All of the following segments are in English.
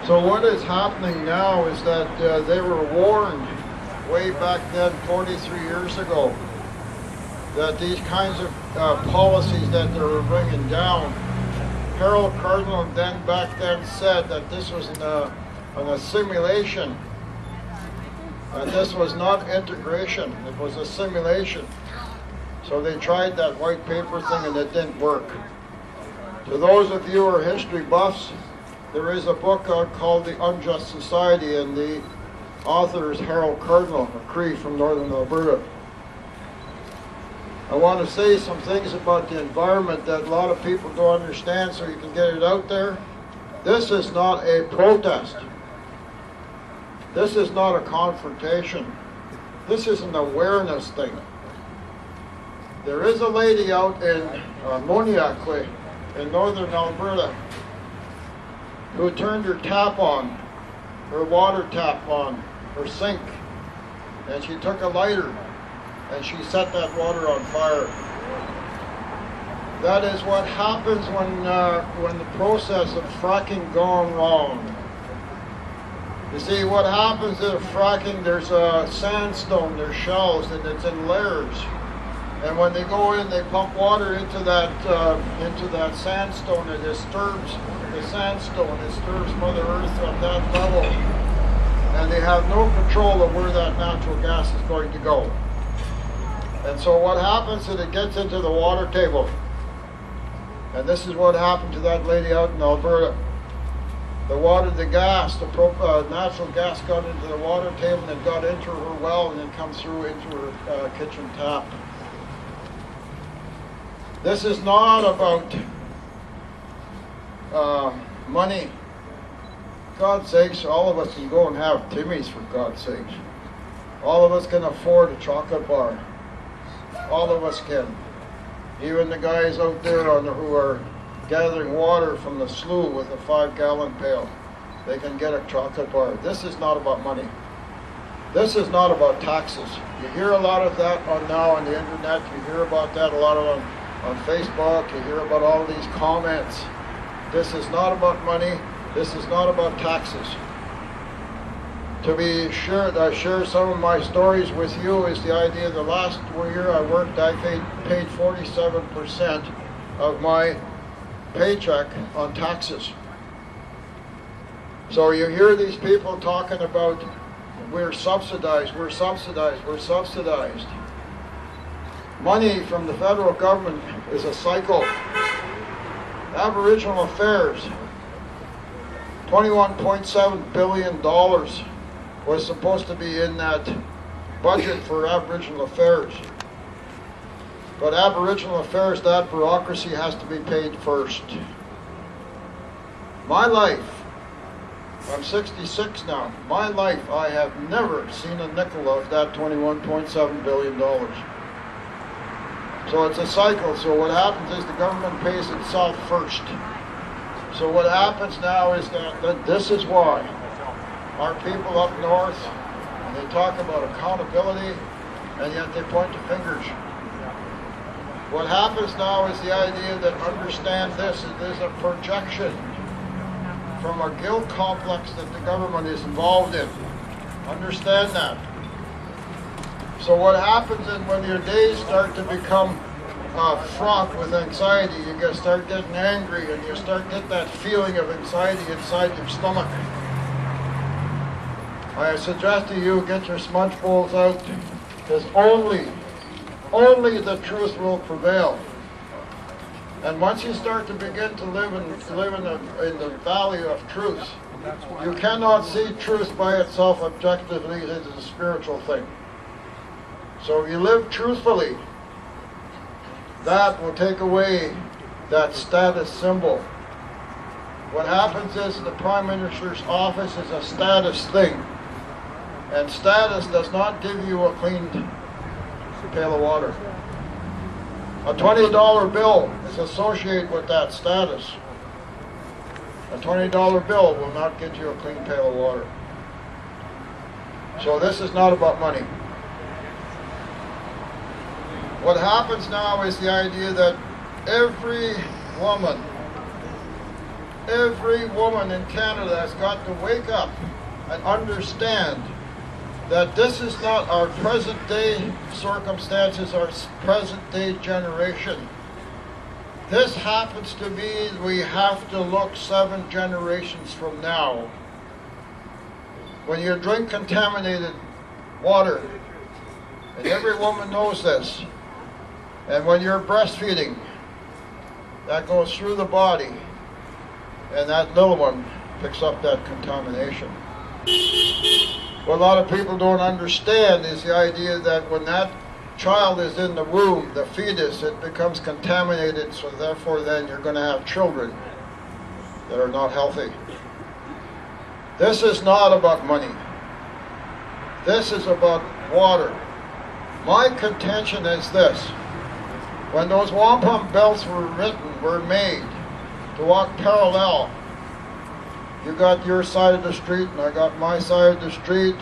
So what is happening now is that they were warned way back then, 43 years ago, that these kinds of policies that they were bringing down, Harold Cardinal back then said that this was an assimilation, and this was not integration, it was assimilation. So they tried that white paper thing and it didn't work. To those of you who are history buffs, there is a book called The Unjust Society, and the author is Harold Cardinal, a Cree from northern Alberta. I want to say some things about the environment that a lot of people don't understand, so you can get it out there. This is not a protest. This is not a confrontation. This is an awareness thing. There is a lady out in Moniakwe in northern Alberta who turned her tap on, her water tap on, her sink, and she took a lighter and she set that water on fire. That is what happens when the process of fracking gone wrong. You see, what happens in fracking, there's a sandstone, there's shells, and it's in layers. And when they go in, they pump water into that sandstone, and it disturbs the sandstone, it disturbs Mother Earth at that level. And they have no control of where that natural gas is going to go. And so what happens is it gets into the water table. And this is what happened to that lady out in Alberta. The natural gas got into the water table, and it got into her well, and it comes through into her kitchen tap. This is not about money. God's sakes, all of us can go and have Timmy's, for God's sakes. All of us can afford a chocolate bar. All of us can. Even the guys out there who are gathering water from the slough with a 5-gallon pail, they can get a chocolate bar. This is not about money. This is not about taxes. You hear a lot of that now on the internet. You hear about that a lot on Facebook. You hear about all these comments. This is not about money. This is not about taxes. To be sure, I share some of my stories with you is the idea the last year I worked, I paid 47% of my paycheck on taxes. So you hear these people talking about we're subsidized, we're subsidized, we're subsidized. Money from the federal government is a cycle. Aboriginal Affairs, $21.7 billion was supposed to be in that budget for Aboriginal Affairs. But Aboriginal Affairs, that bureaucracy has to be paid first. My life, I'm 66 now, my life I have never seen a nickel of that $21.7 billion. So it's a cycle. So what happens is the government pays itself first. So what happens now is that this is why our people up north, they talk about accountability, and yet they point to fingers. What happens now is the idea that understand this, there's a projection from a guilt complex that the government is involved in. Understand that. So what happens is when your days start to become fraught with anxiety, you start getting angry, and you start getting that feeling of anxiety inside your stomach. I suggest to you get your smudge bowls out, because only the truth will prevail. And once you start to begin to live in the valley of truth, you cannot see truth by itself objectively. It is a spiritual thing. So if you live truthfully, that will take away that status symbol. What happens is the Prime Minister's office is a status thing. And status does not give you a clean pail of water. A $20 bill is associated with that status. A $20 bill will not get you a clean pail of water. So this is not about money. What happens now is the idea that every woman every woman in Canada has got to wake up and understand that this is not our present day circumstances, our present day generation. This happens to be, we have to look 7 generations from now. When you drink contaminated water, and every woman knows this, and when you're breastfeeding, that goes through the body, and that little one picks up that contamination. What a lot of people don't understand is the idea that when that child is in the womb, the fetus, it becomes contaminated, so therefore then you're going to have children that are not healthy. This is not about money. This is about water. My contention is this. When those wampum belts were made to walk parallel, you got your side of the street and I got my side of the street.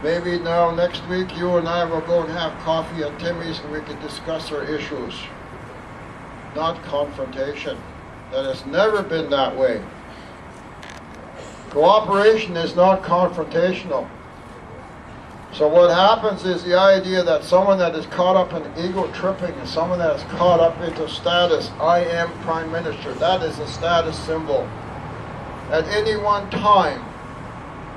Maybe now next week you and I will go and have coffee at Timmy's and we can discuss our issues. Not confrontation. That has never been that way. Cooperation is not confrontational. So what happens is the idea that someone that is caught up in ego tripping is someone that is caught up into status. I am Prime Minister. That is a status symbol. At any one time,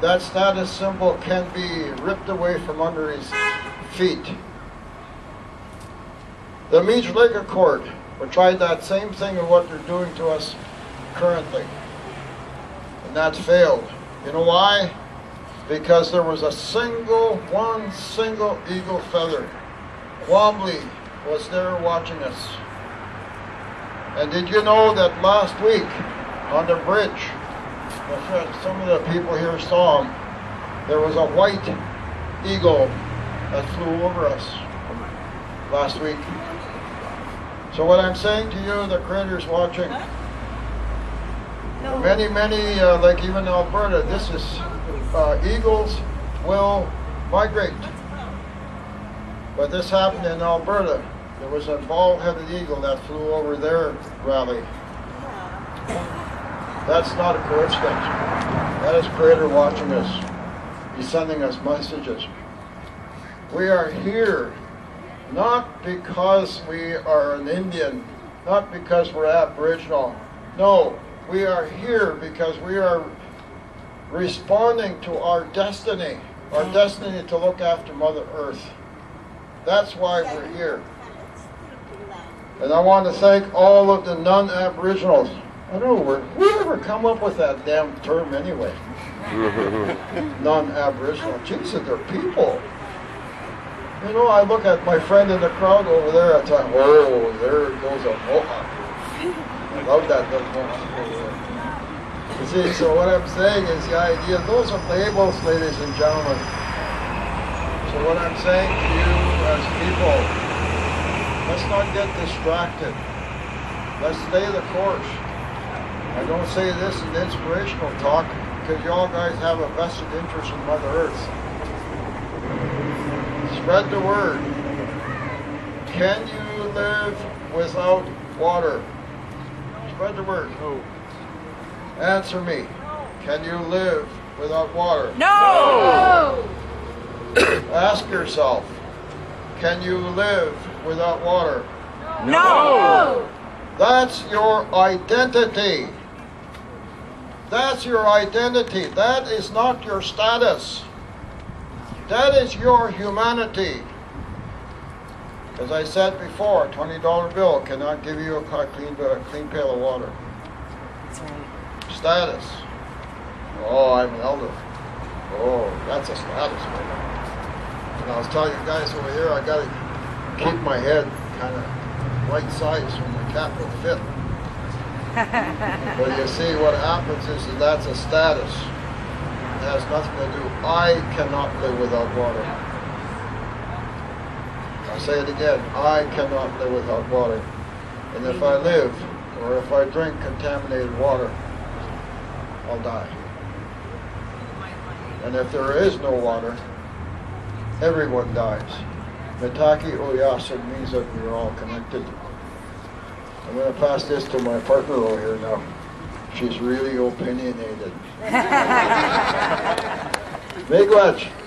that status symbol can be ripped away from under his feet. The Meech Lake Accord, we tried that same thing of what they're doing to us currently. And that's failed. You know why? Because there was one single eagle feather. Wombly was there watching us. And did you know that last week on the bridge, some of the people here saw him, there was a white eagle that flew over us last week. So what I'm saying to you, the critters watching, many, like even Alberta, this is, eagles will migrate. But this happened in Alberta. There was a bald-headed eagle that flew over their rally. That's not a coincidence. That is Creator watching us. He's sending us messages. We are here not because we are an Indian, not because we're Aboriginal. No, we are here because we are responding to our destiny to look after Mother Earth. That's why we're here. And I want to thank all of the non-Aboriginals. I don't know, whoever come up with that damn term anyway? Non-Aboriginal. Jesus, they're people. You know, I look at my friend in the crowd over there, I thought, whoa, there goes a Mohawk. I love that little Mohawk over there. You see, so what I'm saying is the idea, those are labels, ladies and gentlemen. So what I'm saying to you as people, let's not get distracted. Let's stay the course. I don't say this in inspirational talk because y'all guys have a vested interest in Mother Earth. Spread the word. Can you live without water? Spread the word. No. Answer me. Can you live without water? No! Ask yourself. Can you live without water? No! That's your identity. That's your identity. That is not your status. That is your humanity. As I said before, a $20 bill cannot give you a clean pail of water. That's right. Status. Oh, I'm an elder. Oh, that's a status. And I was telling you guys over here, I got to keep my head kind of right size so my cap will fit. But you see, what happens is that's a status. It has nothing to do. I cannot live without water. I'll say it again. I cannot live without water. And if I live, or if I drink contaminated water, I'll die. And if there is no water, everyone dies. Mitaki Oyasin means that we're all connected. I'm going to pass this to my partner over here now. She's really opinionated. Miigwech.